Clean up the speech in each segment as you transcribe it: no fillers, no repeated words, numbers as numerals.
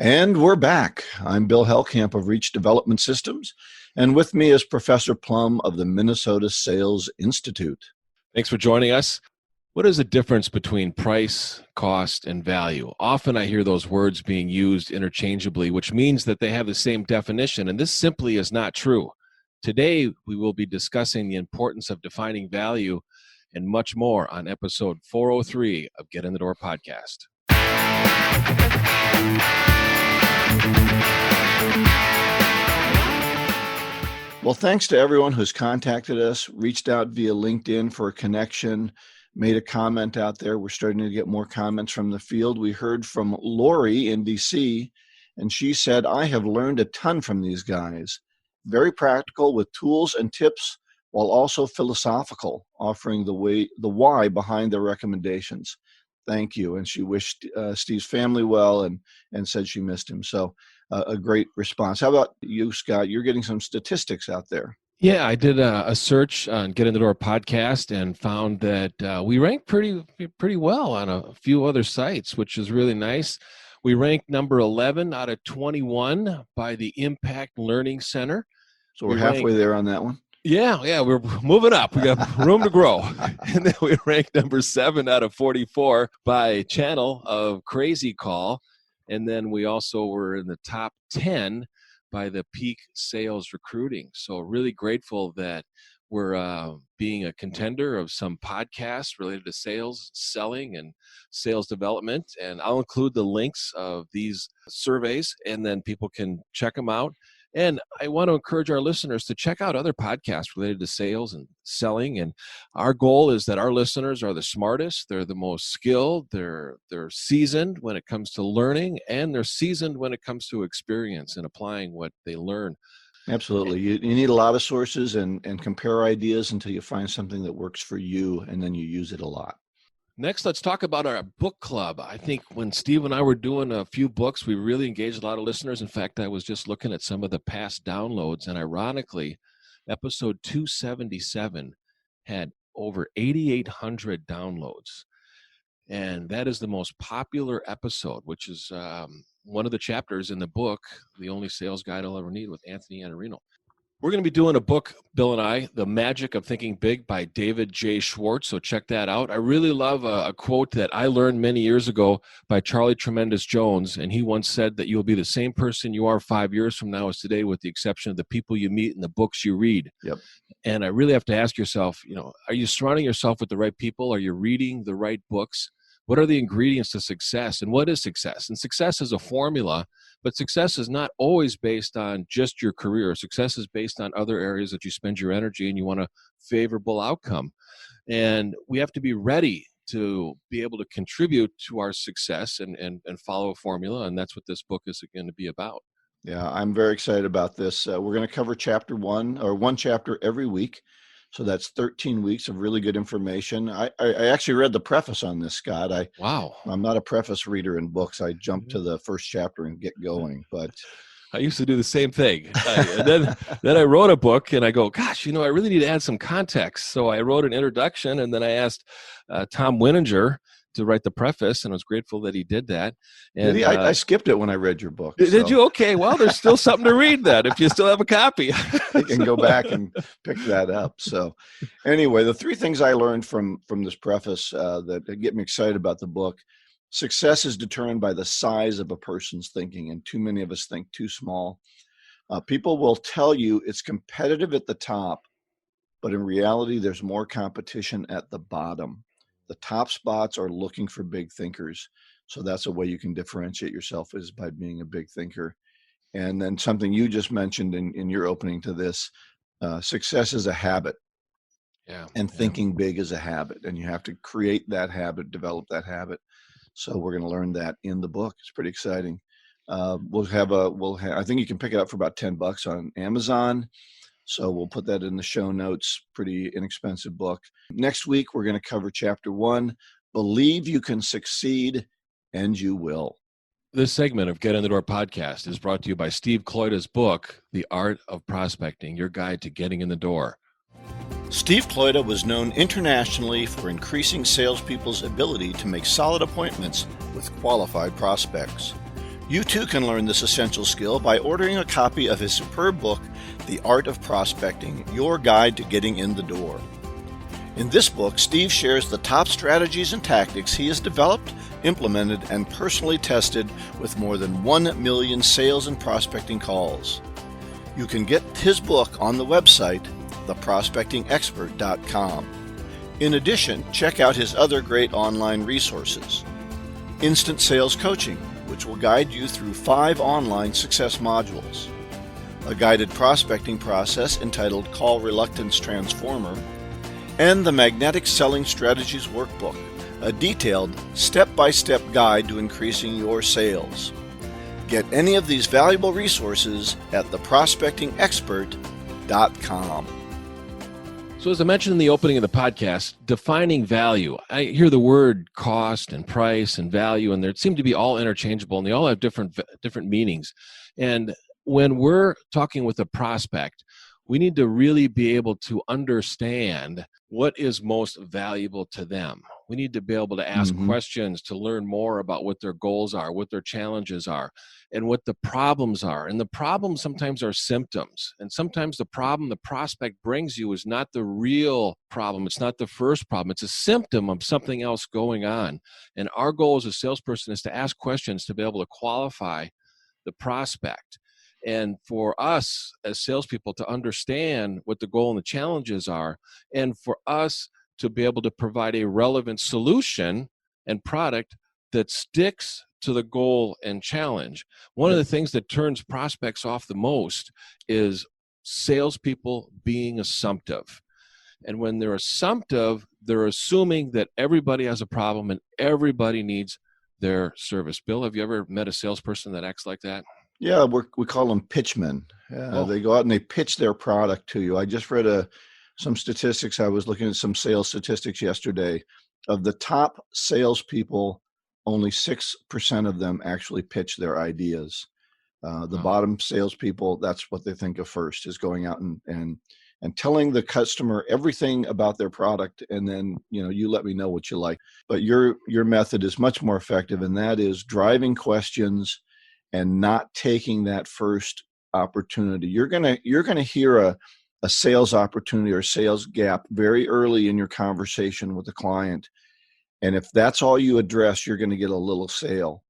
And we're back. I'm Bill Hellkamp of Reach Development Systems, and with me is Professor Plum of the Minnesota Sales Institute. Thanks for joining us. What is the difference between price, cost, and value? Often I hear those words being used interchangeably, which means that they have the same definition, and this simply is not true. Today, we will be discussing the importance of defining value and much more on episode 403 of Get in the Door podcast. Well, thanks to everyone who's contacted us, reached out via LinkedIn for a connection, made a comment out there. We're starting to get more comments from the field. We heard from Lori in DC, and she said, I have learned a ton from these guys. Very practical with tools and tips, while also philosophical, offering the why behind their recommendations. Thank you. And she wished Steve's family well and said she missed him. So a great response. How about you, Scott? You're getting some statistics out there. Yeah, I did a search on Get in the Door podcast and found that we ranked pretty well on a few other sites, which is really nice. We ranked number 11 out of 21 by the Impact Learning Center. So we're halfway there on that one. Yeah, we're moving up. We got room to grow. And then we ranked number 7 out of 44 by Channel of Crazy Call. And then we also were in the top 10 by the Peak Sales Recruiting. So really grateful that we're being a contender of some podcasts related to sales, selling, and sales development. And I'll include the links of these surveys, and then people can check them out. And I want to encourage our listeners to check out other podcasts related to sales and selling. And our goal is that our listeners are the smartest, they're the most skilled, they're seasoned when it comes to learning, and they're seasoned when it comes to experience and applying what they learn. Absolutely. You need a lot of sources and compare ideas until you find something that works for you, and then you use it a lot. Next, let's talk about our book club. I think when Steve and I were doing a few books, we really engaged a lot of listeners. In fact, I was just looking at some of the past downloads, and ironically, episode 277 had over 8,800 downloads. And that is the most popular episode, which is one of the chapters in the book, The Only Sales Guide I'll Ever Need, with Anthony Iannarino. We're going to be doing a book, Bill and I, The Magic of Thinking Big by David J. Schwartz, so check that out. I really love a quote that I learned many years ago by Charlie Tremendous Jones, and he once said that you'll be the same person you are 5 years from now as today, with the exception of the people you meet and the books you read. Yep. And I really have to ask yourself, are you surrounding yourself with the right people? Are you reading the right books? What are the ingredients to success, and what is success? And success is a formula, but success is not always based on just your career. Success is based on other areas that you spend your energy and you want a favorable outcome. And we have to be ready to be able to contribute to our success and follow a formula, and that's what this book is going to be about. Yeah, I'm very excited about this. We're going to cover chapter 1 or one chapter every week. So that's 13 weeks of really good information. I actually read the preface on this, Scott. I'm not a preface reader in books. I jump to the first chapter and get going. But I used to do the same thing. Then I wrote a book, and I go, gosh, I really need to add some context. So I wrote an introduction, and then I asked Tom Winninger to write the preface, and I was grateful that he did that. And I skipped it when I read your book. Did you? Okay. Well, there's still something to read then if you still have a copy. You can go back and pick that up. So anyway, the 3 things I learned from this preface that get me excited about the book: success is determined by the size of a person's thinking, and too many of us think too small. People will tell you it's competitive at the top, but in reality, there's more competition at the bottom. The top spots are looking for big thinkers. So that's a way you can differentiate yourself, is by being a big thinker. And then something you just mentioned in your opening to this, success is a habit. Yeah. And thinking big is a habit. And you have to create that habit, develop that habit. So we're going to learn that in the book. It's pretty exciting. I think you can pick it up for about $10 on Amazon. So we'll put that in the show notes. Pretty inexpensive book. Next week, we're going to cover chapter 1, Believe You Can Succeed, and You Will. This segment of Get in the Door podcast is brought to you by Steve Kloida's book, The Art of Prospecting, your guide to getting in the door. Steve Kloida was known internationally for increasing salespeople's ability to make solid appointments with qualified prospects. You too can learn this essential skill by ordering a copy of his superb book, The Art of Prospecting, Your Guide to Getting in the Door. In this book, Steve shares the top strategies and tactics he has developed, implemented, and personally tested with more than 1 million sales and prospecting calls. You can get his book on the website, theprospectingexpert.com. In addition, check out his other great online resources. Instant Sales Coaching, which will guide you through 5 online success modules. A guided prospecting process entitled Call Reluctance Transformer, and the Magnetic Selling Strategies Workbook, a detailed step-by-step guide to increasing your sales. Get any of these valuable resources at theprospectingexpert.com. So as I mentioned in the opening of the podcast, defining value. I hear the word cost and price and value, and they seem to be all interchangeable, and they all have different meanings. And when we're talking with a prospect, we need to really be able to understand what is most valuable to them. We need to be able to ask questions to learn more about what their goals are, what their challenges are, and what the problems are. And the problems sometimes are symptoms. And sometimes the problem the prospect brings you is not the real problem. It's not the first problem. It's a symptom of something else going on. And our goal as a salesperson is to ask questions to be able to qualify the prospect. And for us as salespeople to understand what the goal and the challenges are, and for us to be able to provide a relevant solution and product that sticks to the goal and challenge. One of the things that turns prospects off the most is salespeople being assumptive. And when they're assumptive, they're assuming that everybody has a problem and everybody needs their service. Bill, have you ever met a salesperson that acts like that? Yeah, we call them pitchmen. They go out and they pitch their product to you. I just read some statistics. I was looking at some sales statistics yesterday. Of the top salespeople, only 6% of them actually pitch their ideas. The bottom salespeople, that's what they think of first, is going out and telling the customer everything about their product, and then you let me know what you like. But your method is much more effective, and that is driving questions and not taking that first opportunity. You're gonna hear a sales opportunity or sales gap very early in your conversation with the client. And if that's all you address, you're going to get a little sale.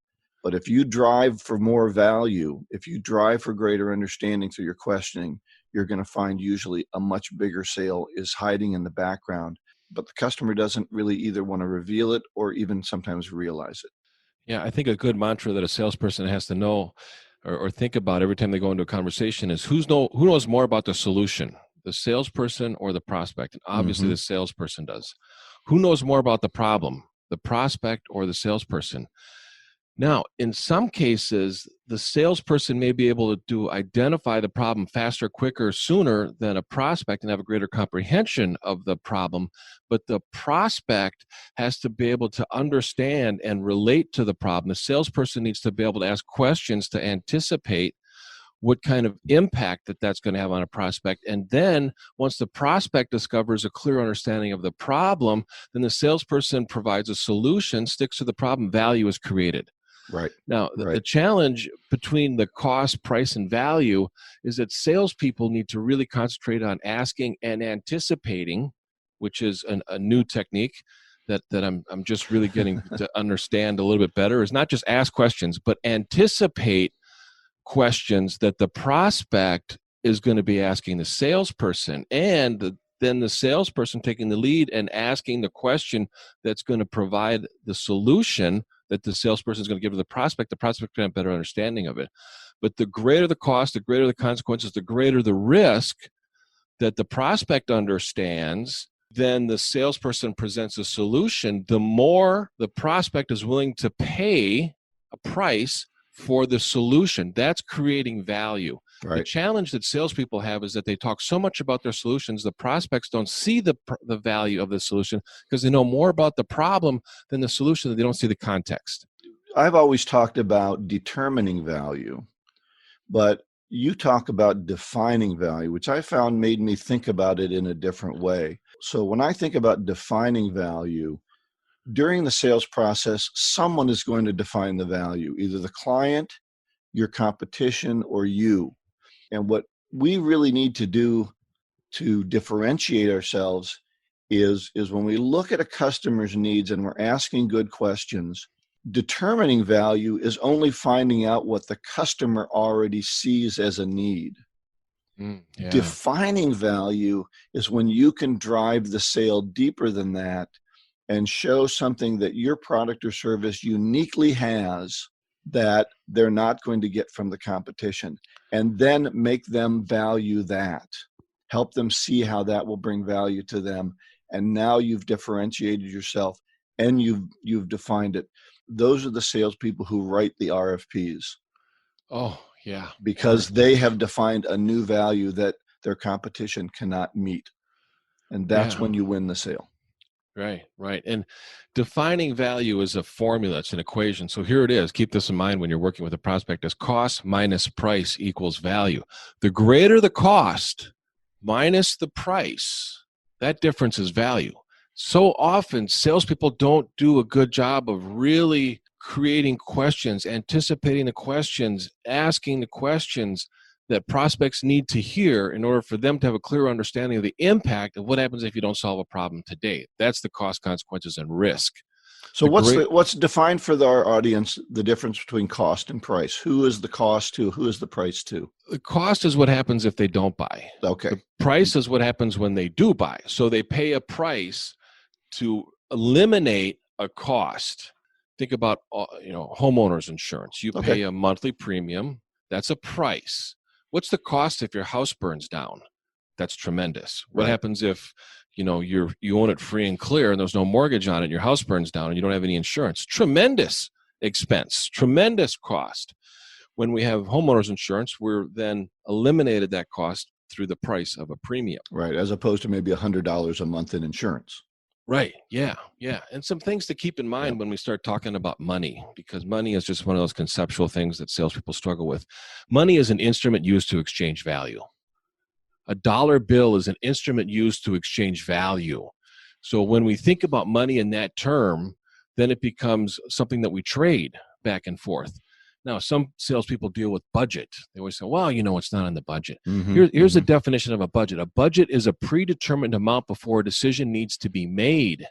But if you drive for more value, if you drive for greater understanding through your questioning, you're going to find usually a much bigger sale is hiding in the background. But the customer doesn't really either want to reveal it or even sometimes realize it. Yeah, I think a good mantra that a salesperson has to know or think about every time they go into a conversation is who knows more about the solution, the salesperson or the prospect? And obviously the salesperson does. Who knows more about the problem, the prospect or the salesperson? Now, in some cases, the salesperson may be able to identify the problem faster, quicker, sooner than a prospect and have a greater comprehension of the problem. But the prospect has to be able to understand and relate to the problem. The salesperson needs to be able to ask questions to anticipate what kind of impact that's going to have on a prospect. And then once the prospect discovers a clear understanding of the problem, then the salesperson provides a solution, sticks to the problem, value is created. Right. Now, the challenge between the cost, price, and value is that salespeople need to really concentrate on asking and anticipating, which is a new technique that I'm just really getting to understand a little bit better, is not just ask questions, but anticipate questions that the prospect is going to be asking the salesperson, and then the salesperson taking the lead and asking the question that's going to provide the solution that the salesperson is going to give to the prospect can have a better understanding of it. But the greater the cost, the greater the consequences, the greater the risk that the prospect understands, then the salesperson presents a solution, the more the prospect is willing to pay a price for the solution. That's creating value. Right. The challenge that salespeople have is that they talk so much about their solutions, the prospects don't see the value of the solution because they know more about the problem than the solution, that they don't see the context. I've always talked about determining value, but you talk about defining value, which I found made me think about it in a different way. So when I think about defining value, during the sales process, someone is going to define the value, either the client your competition, or you. And what we really need to do to differentiate ourselves is when we look at a customer's needs and we're asking good questions, determining value is only finding out what the customer already sees as a need. Yeah. Defining value is when you can drive the sale deeper than that and show something that your product or service uniquely has that they're not going to get from the competition, and then make them value that. Help them see how that will bring value to them. And now you've differentiated yourself and you've defined it. Those are the salespeople who write the RFPs. Oh, yeah. Because they have defined a new value that their competition cannot meet. And that's when you win the sale. Right, right. And defining value is a formula. It's an equation. So here it is. Keep this in mind when you're working with a prospect: as cost minus price equals value. The greater the cost minus the price, that difference is value. So often salespeople don't do a good job of really creating questions, anticipating the questions, asking the questions that prospects need to hear in order for them to have a clear understanding of the impact of what happens if you don't solve a problem today. That's the cost, consequences, and risk. So what's defined for our audience, the difference between cost and price? Who is the cost to? Who is the price to? The cost is what happens if they don't buy. Okay. The price is what happens when they do buy. So they pay a price to eliminate a cost. Think about homeowners insurance. You pay a monthly premium. That's a price. What's the cost if your house burns down? That's tremendous. What happens if you own it free and clear and there's no mortgage on it and your house burns down and you don't have any insurance? Tremendous expense, tremendous cost. When we have homeowners insurance, we're then eliminated that cost through the price of a premium. Right, as opposed to maybe $100 a month in insurance. Right. Yeah. Yeah. And some things to keep in mind when we start talking about money, because money is just one of those conceptual things that salespeople struggle with. Money is an instrument used to exchange value. A dollar bill is an instrument used to exchange value. So when we think about money in that term, then it becomes something that we trade back and forth. Now, some salespeople deal with budget. They always say, well, it's not in the budget. Here's the definition of a budget. A budget is a predetermined amount before a decision needs to be made.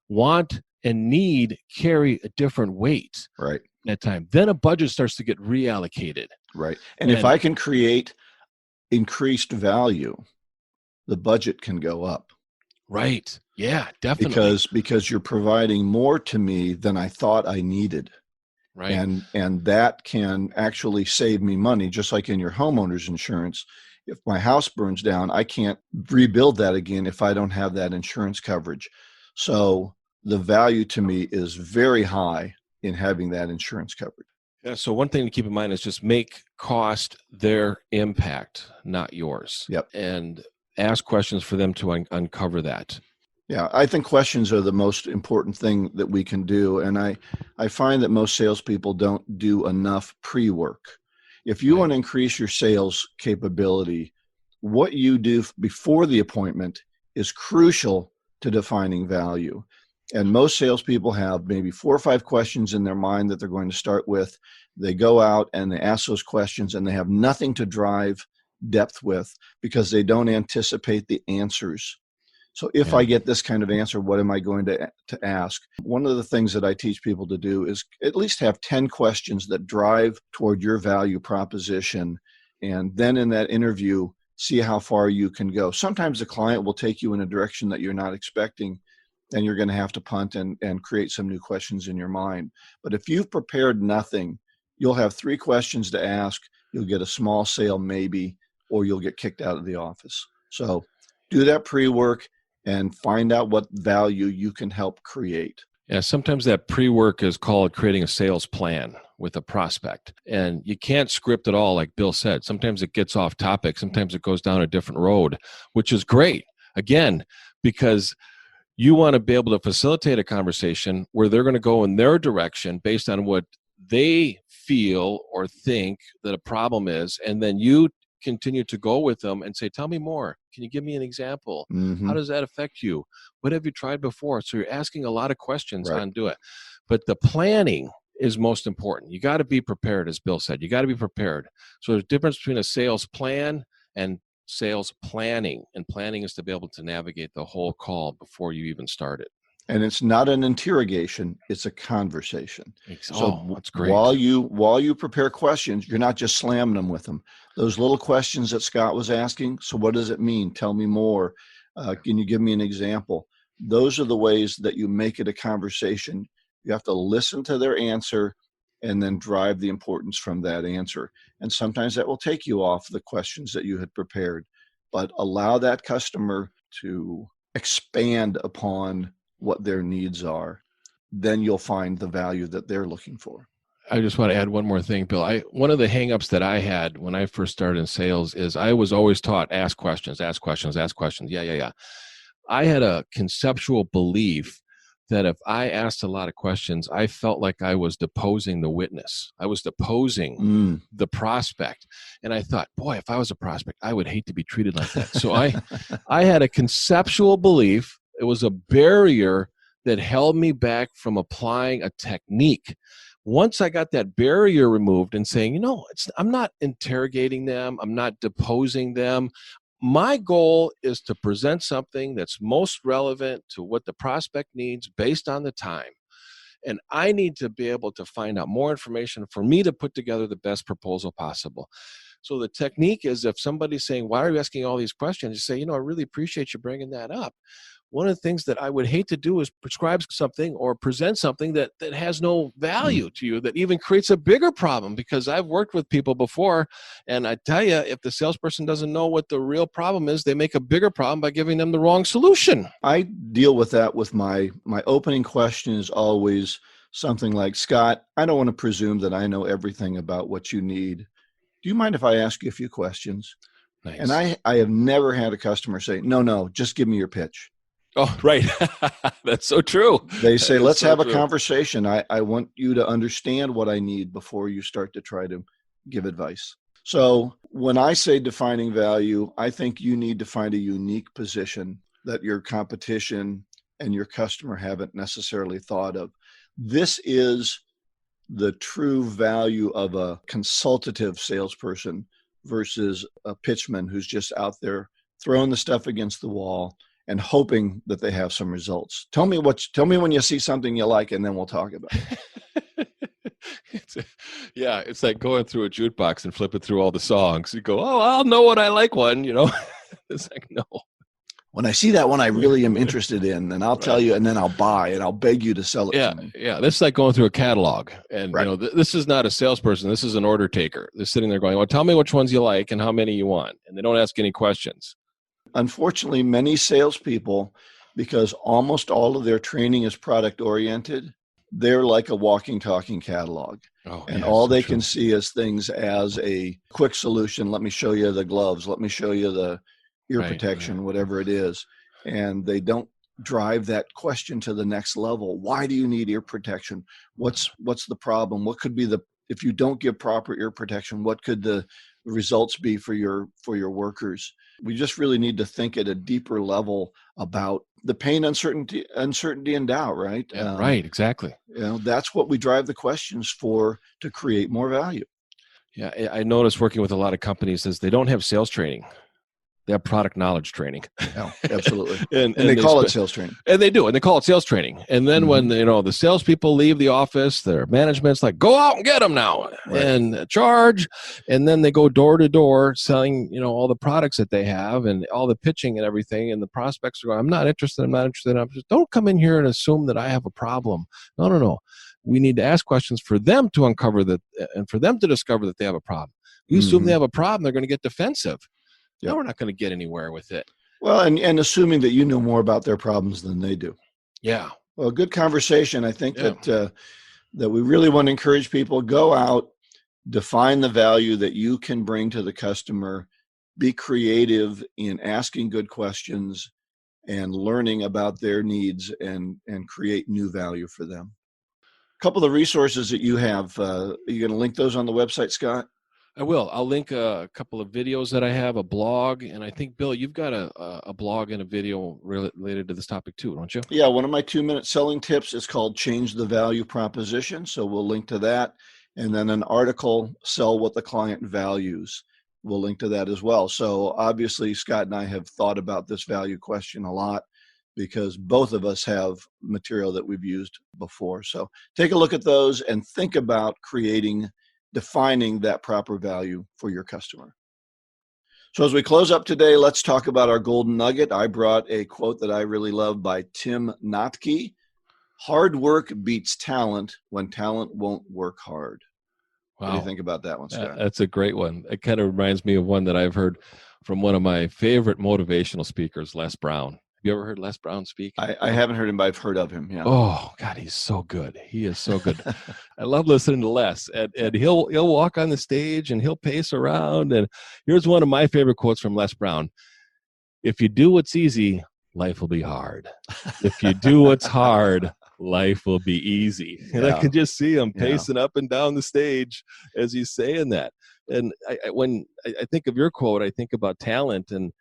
Want and need carry a different weight at that time. Then a budget starts to get reallocated. Right. And if I can create increased value, the budget can go up. Right. Yeah, definitely. Because you're providing more to me than I thought I needed. Right. And that can actually save me money, just like in your homeowner's insurance. If my house burns down, I can't rebuild that again if I don't have that insurance coverage. So the value to me is very high in having that insurance coverage. Yeah, so one thing to keep in mind is just make cost their impact, not yours. Yep. And ask questions for them to uncover that. Yeah, I think questions are the most important thing that we can do. And I find that most salespeople don't do enough pre-work. If you want to increase your sales capability, what you do before the appointment is crucial to defining value. And most salespeople have maybe 4 or 5 questions in their mind that they're going to start with. They go out and they ask those questions and they have nothing to drive depth with because they don't anticipate the answers. So if I get this kind of answer, what am I going to ask? One of the things that I teach people to do is at least have 10 questions that drive toward your value proposition. And then in that interview, see how far you can go. Sometimes the client will take you in a direction that you're not expecting, and you're going to have to punt and create some new questions in your mind. But if you've prepared nothing, you'll have 3 questions to ask. You'll get a small sale maybe, or you'll get kicked out of the office. So do that pre-work and find out what value you can help create. Yeah, sometimes that pre-work is called creating a sales plan with a prospect. And you can't script it all, like Bill said. Sometimes it gets off topic. Sometimes it goes down a different road, which is great. Again, because you want to be able to facilitate a conversation where they're going to go in their direction based on what they feel or think that a problem is. And then you continue to go with them and say, tell me more. Can you give me an example? How does that affect you? What have you tried before? So you're asking a lot of questions on do it. But the planning is most important. You got to be prepared, as Bill said. You got to be prepared. So there's a difference between a sales plan and sales planning. And planning is to be able to navigate the whole call before you even start it. And it's not an interrogation, it's a conversation. So that's great. While you prepare questions, you're not just slamming them with them. Those little questions that Scott was asking, so what does it mean? Tell me more. Can you give me an example? Those are the ways that you make it a conversation. You have to listen to their answer and then drive the importance from that answer. And sometimes that will take you off the questions that you had prepared, but allow that customer to expand upon what their needs are. Then you'll find the value that they're looking for. I just want to add one more thing, Bill. One of the hangups that I had when I first started in sales is I was always taught, ask questions, ask questions, ask questions. Yeah. I had a conceptual belief that if I asked a lot of questions, I felt like I was deposing the witness. I was deposing the prospect. And I thought, boy, if I was a prospect, I would hate to be treated like that. So I had a conceptual belief. It was a barrier that held me back from applying a technique. Once I got that barrier removed and saying, I'm not interrogating them, I'm not deposing them. My goal is to present something that's most relevant to what the prospect needs based on the time. And I need to be able to find out more information for me to put together the best proposal possible. So the technique is, if somebody's saying, why are you asking all these questions? You say, I really appreciate you bringing that up. One of the things that I would hate to do is prescribe something or present something that has no value to you, that even creates a bigger problem, because I've worked with people before, and I tell you, if the salesperson doesn't know what the real problem is, they make a bigger problem by giving them the wrong solution. I deal with that with my opening question is always something like, Scott, I don't want to presume that I know everything about what you need. Do you mind if I ask you a few questions? Nice. And I have never had a customer say, no, just give me your pitch. Oh, right. That's so true. They say, let's have a conversation. I want you to understand what I need before you start to try to give advice. So when I say defining value, I think you need to find a unique position that your competition and your customer haven't necessarily thought of. This is the true value of a consultative salesperson versus a pitchman who's just out there throwing the stuff against the wall and hoping that they have some results. Tell me when you see something you like, and then we'll talk about it. It's like going through a jukebox and flipping through all the songs. You go, I'll know what I like one, It's like, no. When I see that one I really am interested in, then I'll tell you, and then I'll buy, and I'll beg you to sell it to me. Yeah, this is like going through a catalog. And, this is not a salesperson. This is an order taker. They're sitting there going, well, tell me which ones you like and how many you want. And they don't ask any questions. Unfortunately, many salespeople, because almost all of their training is product oriented, they're like a walking, talking catalog. All they can see is things as a quick solution. Let me show you the gloves. Let me show you the ear protection, whatever it is. And they don't drive that question to the next level. Why do you need ear protection? What's the problem? What could be if you don't give proper ear protection, what could the results be for your workers? We just really need to think at a deeper level about the pain, uncertainty, and doubt, right? Yeah, right, exactly. That's what we drive the questions for, to create more value. Yeah, I noticed working with a lot of companies is they don't have sales training. They have product knowledge training. Oh, absolutely. and they call it sales training. And they do. And they call it sales training. And then when, the salespeople leave the office, their management's like, go out and get them now and charge. And then they go door to door selling, all the products that they have and all the pitching and everything. And the prospects are going, I'm not interested. Don't come in here and assume that I have a problem. No. We need to ask questions for them to uncover that and for them to discover that they have a problem. We assume they have a problem, they're going to get defensive. Yep. No, we're not going to get anywhere with it. Well, and assuming that you know more about their problems than they do. Yeah. Well, good conversation. I think that we really want to encourage people, go out, define the value that you can bring to the customer, be creative in asking good questions and learning about their needs and create new value for them. A couple of the resources that you have, are you going to link those on the website, Scott? I will. I'll link a couple of videos that I have, a blog, and I think, Bill, you've got a blog and a video related to this topic too, don't you? Yeah, one of my 2-minute selling tips is called Change the Value Proposition. So we'll link to that. And then an article, Sell What the Client Values. We'll link to that as well. So obviously, Scott and I have thought about this value question a lot because both of us have material that we've used before. So take a look at those and think about defining that proper value for your customer. So as we close up today, let's talk about our golden nugget. I brought a quote that I really love by Tim Notke. Hard work beats talent when talent won't work hard. Wow. What do you think about that one, Scott? That's a great one. It kind of reminds me of one that I've heard from one of my favorite motivational speakers, Les Brown. Have you ever heard Les Brown speak? I haven't heard him, but I've heard of him. Yeah. Oh God, he's so good. He is so good. I love listening to Les, and he'll walk on the stage and he'll pace around. And here's one of my favorite quotes from Les Brown: "If you do what's easy, life will be hard. If you do what's hard, life will be easy." And I can just see him pacing up and down the stage as he's saying that. And when I think of your quote, I think about talent and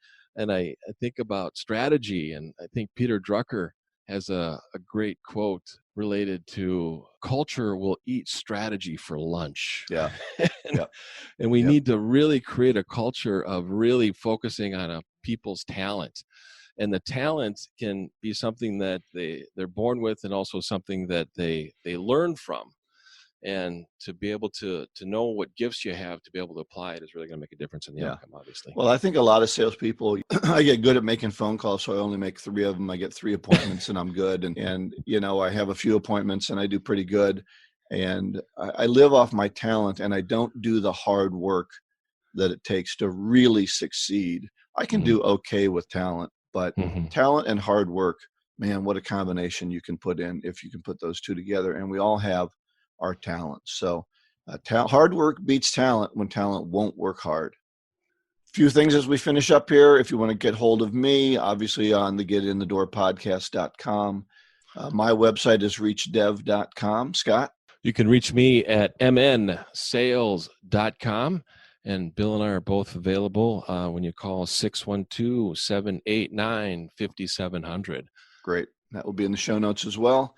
I think about strategy. And I think Peter Drucker has a great quote related to culture will eat strategy for lunch. Yeah. And we need to really create a culture of really focusing on people's talent. And the talent can be something that they're born with and also something that they learn from. And to be able to know what gifts you have to be able to apply it is really going to make a difference in the outcome, obviously. Well, I think a lot of salespeople, I get good at making phone calls, so I only make 3 of them. I get 3 appointments and I'm good. And I have a few appointments and I do pretty good. And I live off my talent and I don't do the hard work that it takes to really succeed. I can do okay with talent, but talent and hard work, man, what a combination you can put in if you can put those two together. And we all have our talents. So hard work beats talent when talent won't work hard. A few things as we finish up here. If you want to get hold of me, obviously on the getinthedoorpodcast.com. My website is reachdev.com. Scott? You can reach me at mnsales.com. And Bill and I are both available when you call 612-789-5700. Great. That will be in the show notes as well.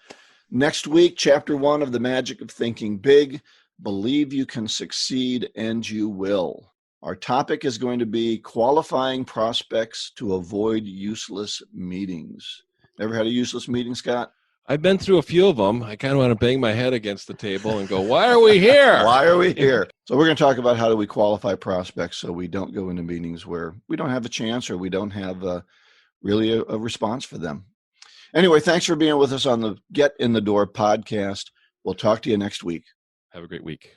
Next week, Chapter 1 of The Magic of Thinking Big. Believe you can succeed and you will. Our topic is going to be qualifying prospects to avoid useless meetings. Ever had a useless meeting, Scott? I've been through a few of them. I kind of want to bang my head against the table and go, why are we here? Why are we here? So we're going to talk about how do we qualify prospects so we don't go into meetings where we don't have a chance or we don't have really a response for them. Anyway, thanks for being with us on the Get in the Door podcast. We'll talk to you next week. Have a great week.